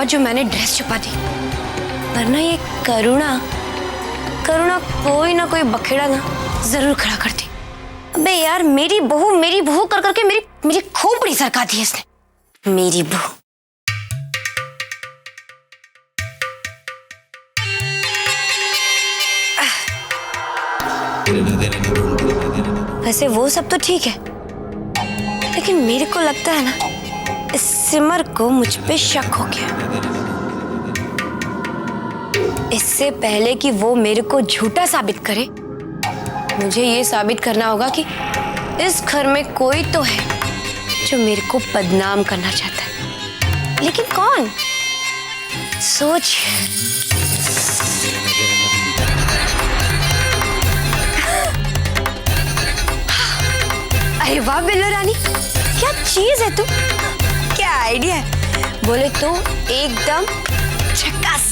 हुआ जो मैंने ड्रेस छुपा दी, वरना ये करुणा कोई ना कोई बखेड़ा ना जरूर खड़ा करती। अबे यार, मेरी बहू कर करके मेरी खोपड़ी सरका दी इसने। मेरी बहू। वैसे वो सब तो ठीक है, लेकिन मेरे को लगता है ना, इस सिमर को मुझ पे शक हो गया। इससे पहले कि वो मेरे को झूठा साबित करे, मुझे ये साबित करना होगा कि इस घर में कोई तो है जो मेरे को बदनाम करना चाहता है। लेकिन कौन? सोच। अरे वाह बिल्लो रानी, क्या चीज है तू, क्या आइडिया है, बोले तो एकदम झकास।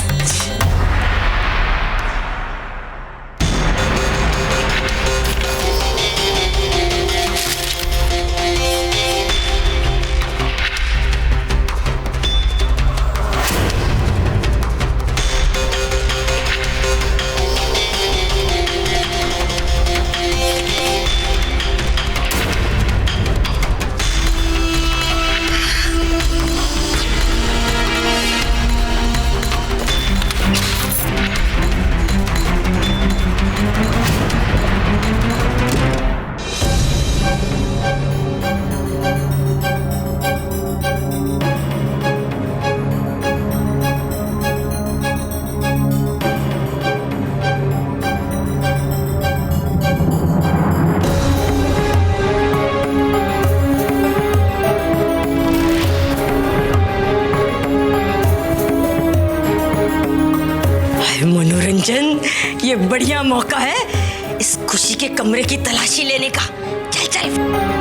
मनोरंजन, ये बढ़िया मौका है इस खुशी के कमरे की तलाशी लेने का। चल चल।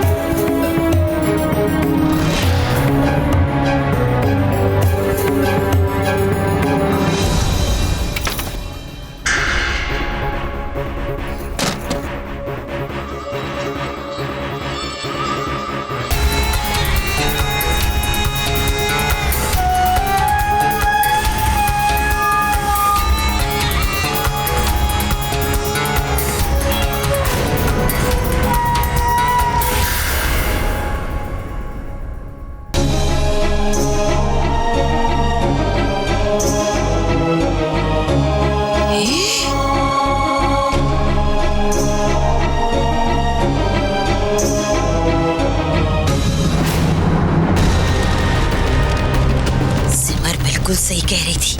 सही कह रही थी,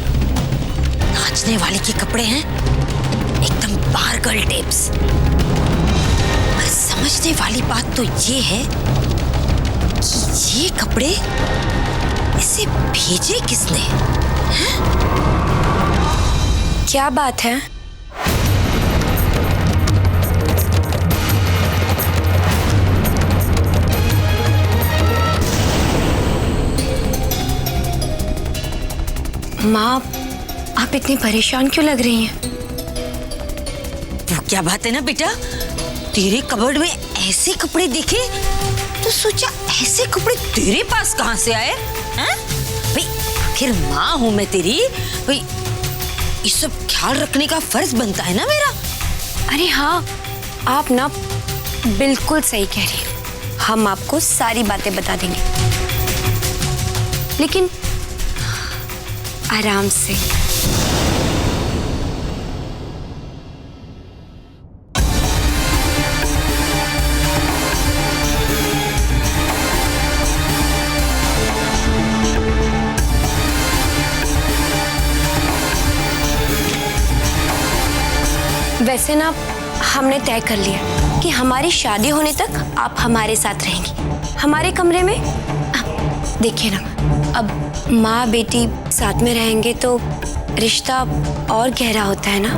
नाचने वाली के कपड़े हैं एकदम बार गर्ल टेप्स। पर समझने वाली बात तो ये है कि ये कपड़े इसे भेजे किसने हैं? क्या बात है? माँ, आप इतनी परेशान क्यों लग रही हैं? वो क्या बात है ना बेटा, तेरे कबर्ड में ऐसे कपड़े देखे तो सोचा ऐसे कपड़े तेरे पास कहाँ से आए हैं? भाई आखिर माँ हूँ मैं तेरी, भाई ये सब ख्याल रखने का फर्ज बनता है ना मेरा। अरे हाँ, आप ना बिल्कुल सही कह रही हैं। हम आपको सारी बातें बता देंगे, लेकिन आराम से। वैसे ना हमने तय कर लिया कि हमारी शादी होने तक आप हमारे साथ रहेंगी, हमारे कमरे में। देखिए ना, अब माँ बेटी साथ में रहेंगे तो रिश्ता और गहरा होता है ना।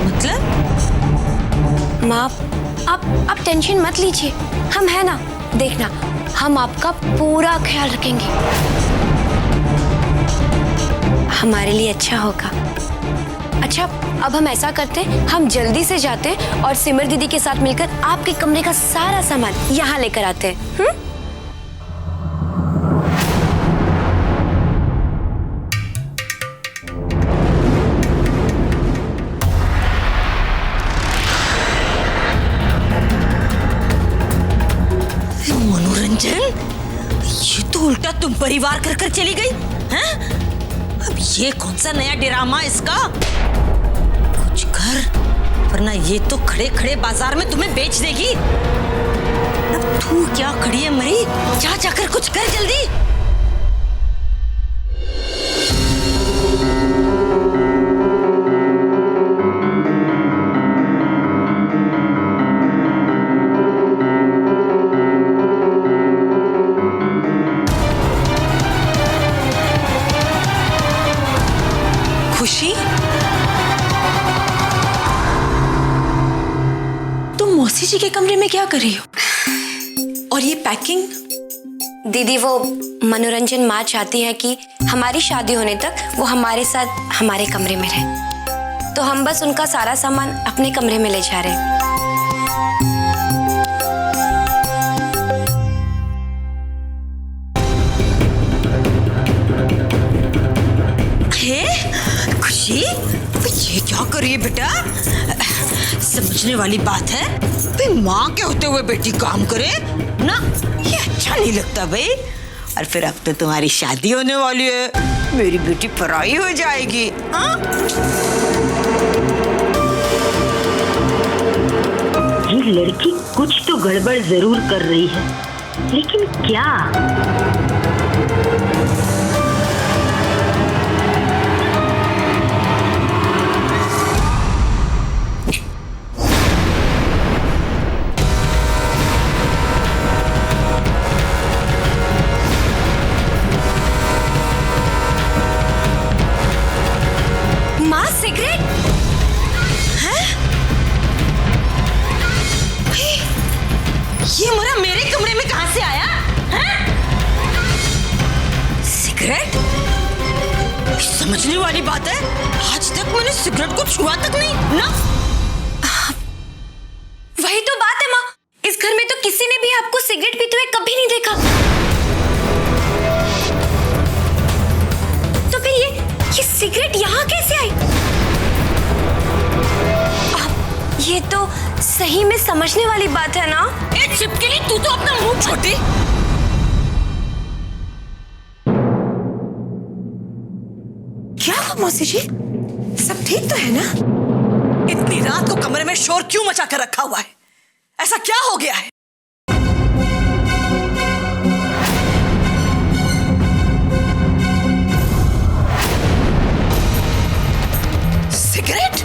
मतलब? माँ, आप टेंशन मत लीजिए, हम है ना। देखना, हम आपका पूरा ख्याल रखेंगे, हमारे लिए अच्छा होगा। अच्छा, अब हम ऐसा करते हैं, हम जल्दी से जाते हैं और सिमर दीदी के साथ मिलकर आपके कमरे का सारा सामान यहाँ लेकर आते हैं। तुम परिवार कर कर चली गई हैं? अब ये कौन सा नया ड्रामा इसका? कुछ कर, वरना ये तो खड़े खड़े बाजार में तुम्हें बेच देगी। अब तू क्या खड़ी है मरी? जा जाकर कुछ कर जल्दी। खुशी, तुम मौसी जी के कमरे में क्या कर रही हो? और ये पैकिंग? दीदी, वो मनोरंजन माँ चाहती है कि हमारी शादी होने तक वो हमारे साथ हमारे कमरे में रहे, तो हम बस उनका सारा सामान अपने कमरे में ले जा रहे हैं। खुशी, ये क्या कर रही है बेटा? समझने वाली बात है भाई, माँ के होते हुए बेटी काम करे ना, ये अच्छा नहीं लगता भाई। और फिर अब तो तुम्हारी शादी होने वाली है, मेरी बेटी पराई हो जाएगी। हाँ, ये लड़की कुछ तो गड़बड़ जरूर कर रही है, लेकिन क्या? माँ, सिगरेट? ये मोरा मेरे कमरे में कहां से आया? सिगरेट? समझने वाली बात है, आज तक मैंने सिगरेट को छुआ तक नहीं ना। वही तो बात है माँ, इस घर में तो किसी ने भी आपको सिगरेट पीते हुए कभी नहीं देखा। तो फिर ये सिगरेट यहाँ कैसे आई? ये तो सही में समझने वाली बात है ना? ए छिपकली, तू तो अपना मुंह छोटी। क्या हुआ मौसी जी? सब ठीक तो है ना? इतनी रात को कमरे में शोर क्यों मचा कर रखा हुआ है? ऐसा क्या हो गया है? सिगरेट?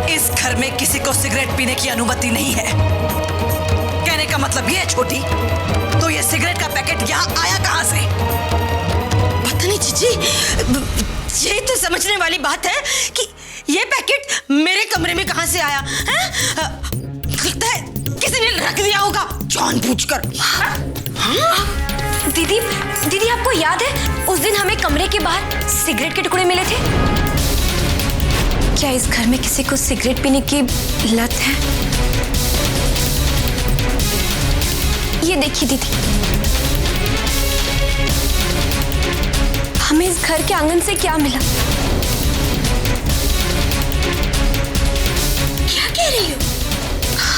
इस घर में किसी को सिगरेट पीने की अनुमति नहीं है। कहने का मतलब ये है छोटी, तो ये सिगरेट का पैकेट यहाँ आया कहाँ से? पता नहीं जीजी, ये तो समझने वाली बात है कि ये पैकेट मेरे कमरे में कहां से आया है? लगता है किसी ने रख दिया होगा जानबूझकर। हाँ? दीदी, आपको याद है उस दिन हमें कमरे के बाहर सिगरेट के टुकड़े मिले थे? क्या इस घर में किसी को सिगरेट पीने की लत है? ये देखिए दीदी, हमें इस घर के आंगन से क्या मिला? क्या कह रही हो?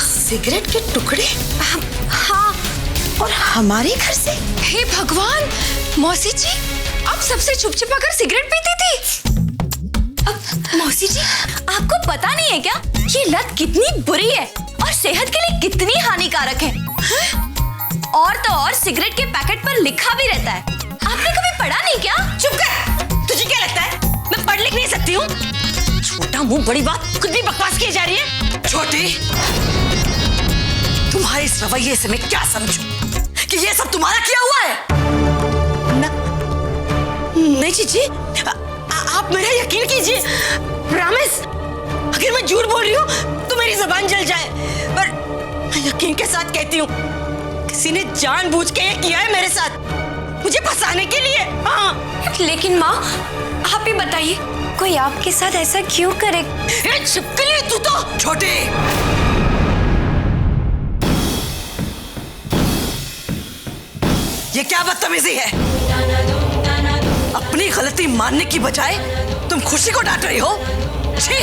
सिगरेट के टुकड़े? हाँ। और हमारे घर से? हे भगवान, मौसी जी, आप सबसे छुप छुपा कर सिगरेट पीती थी? अब मौसी जी, आपको पता नहीं है क्या ये लत कितनी बुरी है और सेहत के लिए कितनी हानिकारक है? और तो और सिगरेट के पैकेट पर लिखा भी रहता है। आपने कभी पढ़ा नहीं क्या? चुप कर, तुझे क्या लगता है मैं पढ़ लिख नहीं सकती हूँ? छोटा मुंह बड़ी बात, खुद भी बकवास की जा रही है। छोटी, तुम्हारे इस रवैये से मैं क्या समझूं कि ये सब तुम्हारा किया हुआ है? नहीं जीजी, आप मेरा यकीन कीजिए, प्रॉमिस। अगर मैं झूठ बोल रही हूँ तो मेरी जुबान जल जाए, पर मैं यकीन के साथ कहती हूँ किसी ने जानबूझ के ये किया है मेरे साथ, मुझे फंसाने के लिए। हाँ, लेकिन माँ, आप ही बताइए, कोई आपके साथ ऐसा क्यों करे? छिपकली तू तो। छोटी, ये क्या बदतमीजी है? अपनी गलती मानने की बजाय तुम खुशी को डांट रही हो। छी!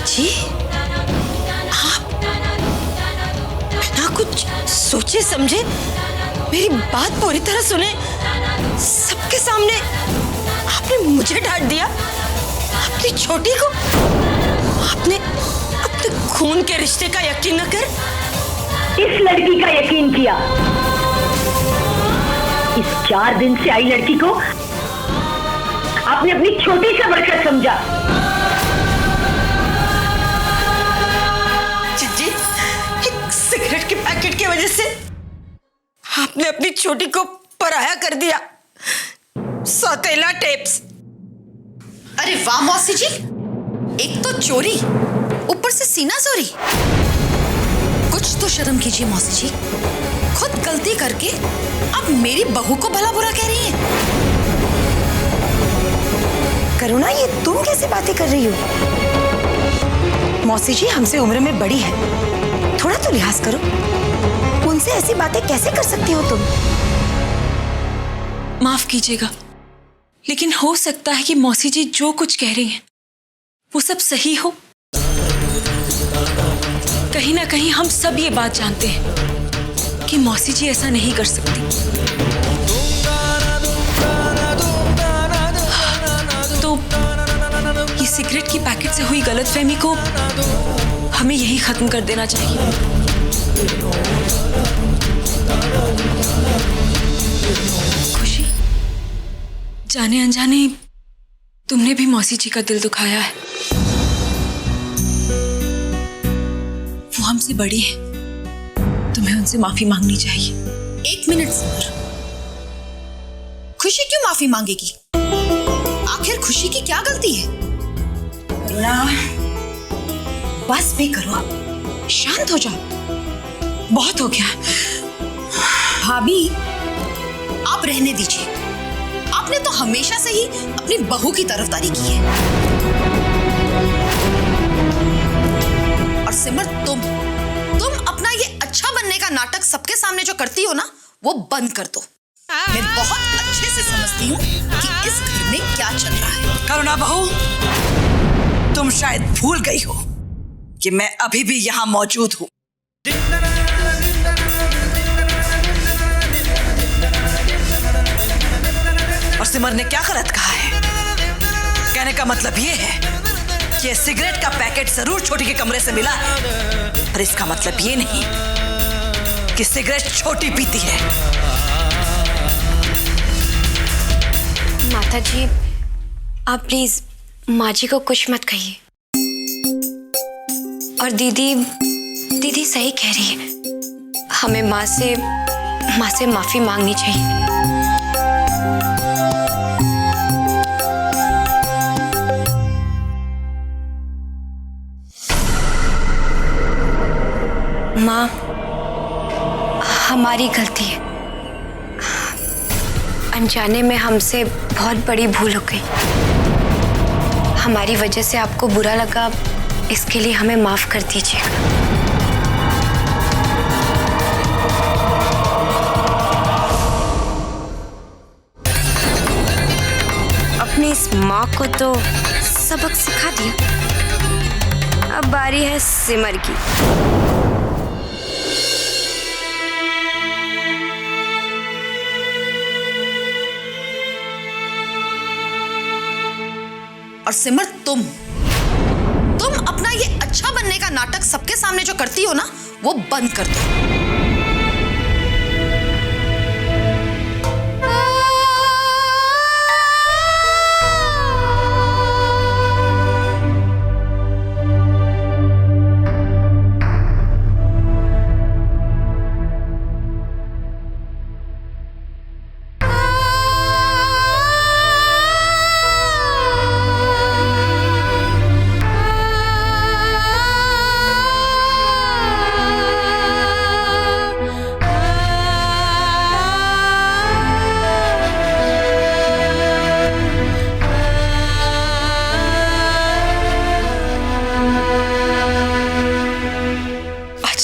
जी आप बिना कुछ सोचे समझे मेरी बात पूरी तरह सुने, सबके सामने आपने मुझे डांट दिया, अपनी छोटी को। आपने अपने खून के रिश्ते का यकीन न कर इस लड़की का यकीन किया। इस 4 दिन से आई लड़की को आपने अपनी छोटी से बढ़कर समझा। जी, एक सिगरेट के पैकेट की वजह से आपने अपनी छोटी को पराया कर दिया। सौतेला टेप्स। अरे वाह मौसी जी, एक तो चोरी, ऊपर से सीना चोरी। कुछ तो शर्म कीजिए मौसी जी, खुद गलती करके अब मेरी बहू को भला बुरा कह रही हैं। करुणा, ये तुम कैसे बातें कर रही हो? मौसी जी हमसे उम्र में बड़ी है, थोड़ा तो लिहाज करो। उनसे ऐसी बातें कैसे कर सकती हो तुम? माफ कीजिएगा, लेकिन हो सकता है कि मौसी जी जो कुछ कह रही हैं वो सब सही हो। कहीं ना कहीं हम सब ये बात जानते हैं कि मौसी जी ऐसा नहीं कर सकती। तो ये सिगरेट की पैकेट से हुई गलतफहमी को हमें यही खत्म कर देना चाहिए। खुशी, जाने अनजाने तुमने भी मौसी जी का दिल दुखाया है। वो हमसे बड़ी है, तुम्हें उनसे माफी मांगनी चाहिए। 1 मिनट सिमर, खुशी क्यों माफी मांगेगी? आखिर खुशी की क्या गलती है? बस भी करो, आप शांत हो जाओ, बहुत हो गया। भाभी, आप रहने दीजिए। आपने तो हमेशा से ही अपनी बहू की तरफदारी की है। और सिमर, तुम अपना ये अच्छा बनने का नाटक सबके सामने जो करती हो ना, वो बंद कर दो। मैं बहुत अच्छे से समझती हूँ कि इस घर में क्या चल रहा है। करुणा बहू, तुम शायद भूल गई हो कि मैं अभी भी यहाँ मौजूद हूँ। और सिमर ने क्या गलत कहा है? कहने का मतलब ये है कि सिगरेट का पैकेट जरूर छोटी के कमरे से मिला है, पर इसका मतलब ये नहीं कि सिगरेट छोटी पीती है। माता जी, आप प्लीज माँ जी को कुछ मत कहिए। और दीदी सही कह रही है, हमें माँ से माफी मांगनी चाहिए। माँ, हमारी गलती है। अनजाने में हमसे बहुत बड़ी भूल हो गई। हमारी वजह से आपको बुरा लगा, इसके लिए हमें माफ कर दीजिएगा। अपनी इस माँ को तो सबक सिखा दिया, अब बारी है सिमर की। और सिमर, तुम अपना ये अच्छा बनने का नाटक सबके सामने जो करती हो ना, वो बंद कर दो।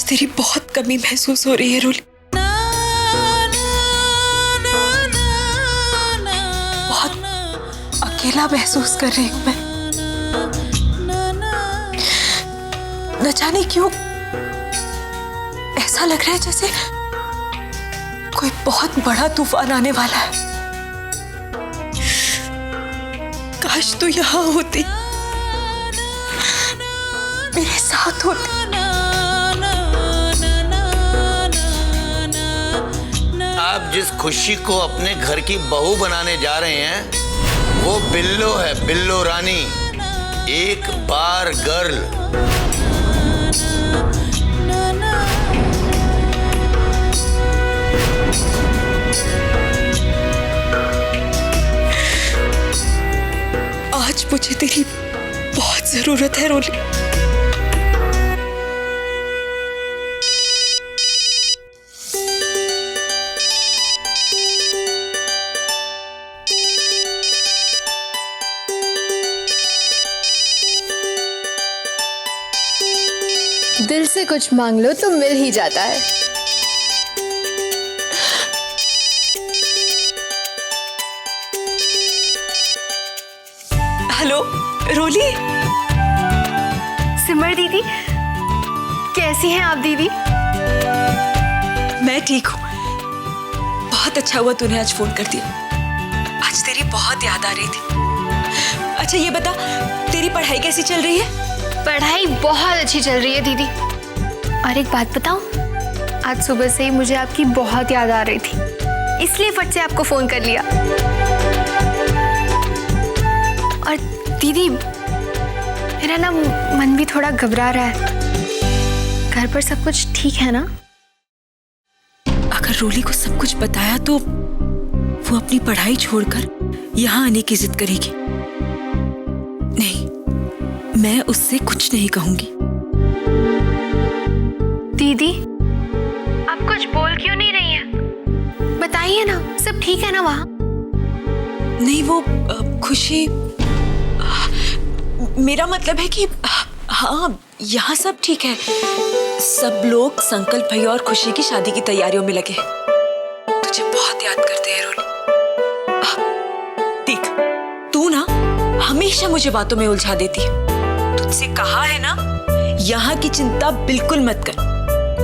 तेरी बहुत कमी महसूस हो रही है रोली। अकेला महसूस कर रही हूं मैं। न जाने क्यों ऐसा लग रहा है जैसे कोई बहुत बड़ा तूफान आने वाला है। काश तू यहाँ होती, मेरे साथ होती। आप जिस खुशी को अपने घर की बहू बनाने जा रहे हैं वो बिल्लो है, बिल्लो रानी, एक बार गर्ल। आज मुझे तेरी बहुत जरूरत है रोली। दिल से कुछ मांग लो तो मिल ही जाता है। हेलो रोली। सिमर दीदी, कैसी हैं आप दीदी? मैं ठीक हूँ। बहुत अच्छा हुआ तूने आज फोन कर दिया। आज तेरी बहुत याद आ रही थी। अच्छा ये बता, तेरी पढ़ाई कैसी चल रही है? पढ़ाई बहुत अच्छी चल रही है दीदी। और एक बात बताऊं, आज सुबह से ही मुझे आपकी बहुत याद आ रही थी, इसलिए फट से आपको फोन कर लिया। और दीदी, मेरा ना मन भी थोड़ा घबरा रहा है। घर पर सब कुछ ठीक है ना? अगर रोली को सब कुछ बताया तो वो अपनी पढ़ाई छोड़कर यहाँ आने की जिद करेगी। नहीं, मैं उससे कुछ नहीं कहूंगी। दीदी, आप कुछ बोल क्यों नहीं रही हैं? बताइए ना, सब ठीक है ना वहाँ? नहीं, वो खुशी, मेरा मतलब है कि हाँ, यहाँ सब ठीक है। सब लोग संकल्प भैया और खुशी की शादी की तैयारियों में लगे हैं। तुझे बहुत याद करते हैं रोली। देख, तू ना हमेशा मुझे बातों में उलझा देती है। तुझसे कहा है ना, यहाँ की चिंता बिल्कुल मत कर,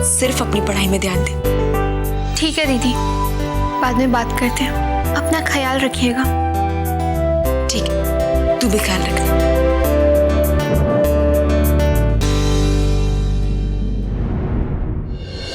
सिर्फ अपनी पढ़ाई में ध्यान दे। ठीक है दीदी, बाद में बात करते हैं। अपना ख्याल रखिएगा। ठीक है, तू भी ख्याल रखना।